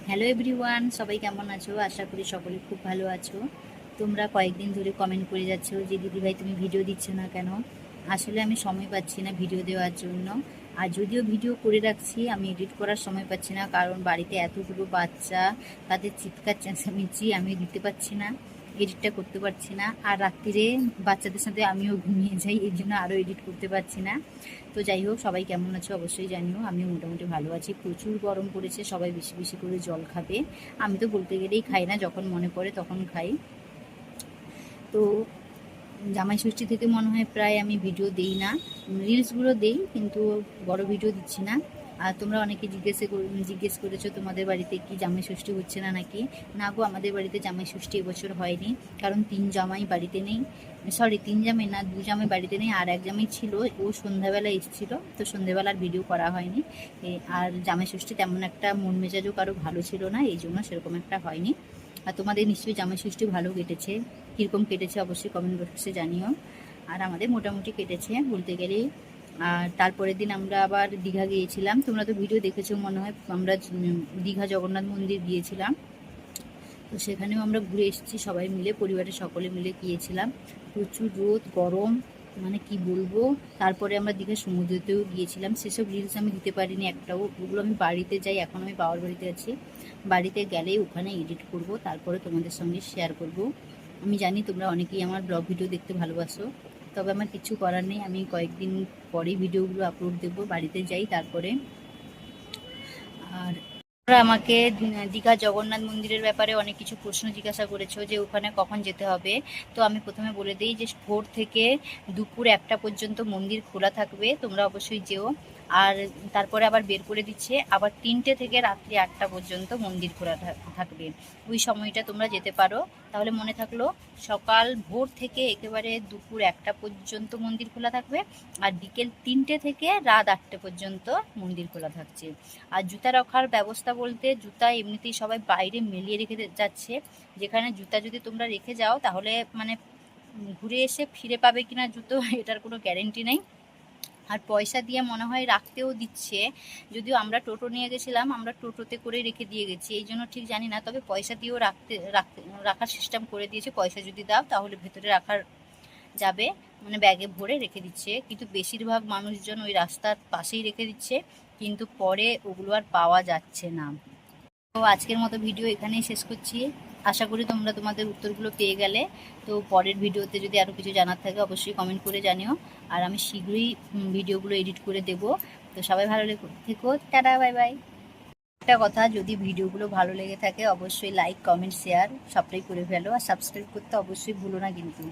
Hello everyone, সবাই কেমন আছো? আশা করি সকলে খুব ভালো আছো। তোমরা কয়েকদিন ধরে কমেন্ট করে যাচ্ছ যে দিদিভাই তুমি ভিডিও দিচ্ছ না কেন? আসলে আমি সময় পাচ্ছি না ভিডিও দেওয়ার জন্য। আর যদিও ভিডিও করে রাখছি, আমি এডিট করার সময় পাচ্ছি না, কারণ বাড়িতে এতগুলো বাচ্চা, তাদের চিৎকার চেঁচামেচি, আমি দিতে পারছি না, এডিটটা করতে পারছি না। আর রাত্রিরে বাচ্চাদের সাথে আমিও ঘুমিয়ে যাই, এই জন্য আরও এডিট করতে পারছি না। তো যাই হোক, সবাই কেমন আছো অবশ্যই জানিও। আমিও মোটামুটি ভালো আছি। প্রচুর গরম পড়েছে, সবাই বেশি বেশি করে জল খাবে। আমি তো বলতে গেলেই খাই না, যখন মনে পড়ে তখন খাই। তো জামাই ষষ্ঠী থেকে মনে হয় প্রায় আমি ভিডিও দিই না, রিলসগুলো দিই, কিন্তু বড় ভিডিও দিচ্ছি না। আর তোমরা অনেকে জিজ্ঞেস করেছো তোমাদের বাড়িতে কি জামাই ষষ্ঠী হচ্ছে না নাকি। না গো, আমাদের বাড়িতে জামাই ষষ্ঠী এবছর হয়নি, কারণ 3 জামাই বাড়িতে নেই। সরি, 3 জামাই না, 2 জামাই বাড়িতে নেই, আর এক জামাই ছিল, ও সন্ধ্যাবেলা এসেছিলো, তো সন্ধ্যাবেলার ভিডিও করা হয়নি। আর জামাই ষষ্ঠী তেমন একটা মন মেজাজও কারো ভালো ছিল না, এই জন্য সেরকম একটা হয়নি। আর তোমাদের নিশ্চয়ই জামাই ষষ্ঠী ভালো কেটেছে। কীরকম কেটেছে অবশ্যই কমেন্ট বক্সে জানিও। আর আমাদের মোটামুটি কেটেছে বলতে গেলেই। আর তারপরের দিন আমরা আবার দীঘা গিয়েছিলাম, তোমরা তো ভিডিও দেখেছো মনে হয়। আমরা দীঘা জগন্নাথ মন্দির গিয়েছিলাম, তো সেখানেও আমরা ঘুরে এসেছি সবাই মিলে, পরিবারের সকলে মিলে গিয়েছিলাম। প্রচুর রোদ, গরম, মানে কি বলবো। তারপরে আমরা দীঘা সমুদ্রতেও গিয়েছিলাম, সেসব রিলস আমি দিতে পারিনি একটাও। ওগুলো আমি বাড়িতে যাই, এখন আমি বাবার বাড়িতে আছি, বাড়িতে গেলেই ওখানে এডিট করব, তারপরে তোমাদের সঙ্গে শেয়ার করব। আমি জানি তোমরা অনেকেই আমার ব্লগ ভিডিও দেখতে ভালোবাসো, তবে আমার কিছু করার নেই, আমি কয়েকদিন পরেই ভিডিওগুলো আপলোড দেবো, বাড়িতে যাই তারপরে। আর তোমরা আমাকে দীঘা জগন্নাথ মন্দিরের ব্যাপারে অনেক কিছু প্রশ্ন জিজ্ঞাসা করেছো যে ওখানে কখন যেতে হবে। তো আমি প্রথমে বলে দিই যে ভোর থেকে দুপুর 1টা পর্যন্ত মন্দির খোলা থাকবে, তোমরা অবশ্যই যেও। আর তারপরে আবার বের করে দিচ্ছে, আবার 3টে থেকে রাত্রি 8টা পর্যন্ত মন্দির খোলা থাকবে। ওই সময়টা তোমরা যেতে পারো। তাহলে মনে থাকলো, সকাল ভোর থেকে একেবারে দুপুর 1টা পর্যন্ত মন্দির খোলা থাকবে, আর বিকেল 3টে থেকে রাত 8টে পর্যন্ত মন্দির খোলা থাকছে। আর জুতা রাখার ব্যবস্থা বলতে, জুতা এমনিতেই সবাই বাইরে মেলিয়ে রেখে যাচ্ছে, যেখানে জুতা যদি তোমরা রেখে যাও তাহলে মানে ঘুরে এসে ফিরে পাবে কিনা জুতো এটার কোনো গ্যারেন্টি নেই। আর পয়সা দিয়ে মনে হয় রাখতেও দিচ্ছে, যদিও আমরা টোটো নিয়ে গেছিলাম, আমরা টোটোতে করে রেখে দিয়ে গেছি, এই জন্য ঠিক জানি না, তবে পয়সা দিয়েও রাখার সিস্টেম করে দিয়েছে। পয়সা যদি দাও তাহলে ভেতরে রাখার যাবে, মানে ব্যাগে ভরে রেখে দিচ্ছে। কিন্তু বেশিরভাগ মানুষজন ওই রাস্তার পাশেই রেখে দিচ্ছে, কিন্তু পরে ওগুলো আর পাওয়া যাচ্ছে না। তো আজকের মতো ভিডিও এখানেই শেষ করছি। আশা করি তোমরা তোমাদের উত্তরগুলো পেয়ে গেলে। তো পরের ভিডিওতে যদি আরও কিছু জানার থাকে অবশ্যই কমেন্ট করে জানিও, আর আমি শীঘ্রই ভিডিওগুলো এডিট করে দেবো। তো সবাই ভালো থেকো, টাটা, বাই বাই। একটা কথা, যদি ভিডিওগুলো ভালো লেগে থাকে অবশ্যই লাইক, কমেন্ট, শেয়ার সবটাই করে ফেলো, আর সাবস্ক্রাইব করতে অবশ্যই ভুলো না কিন্তু।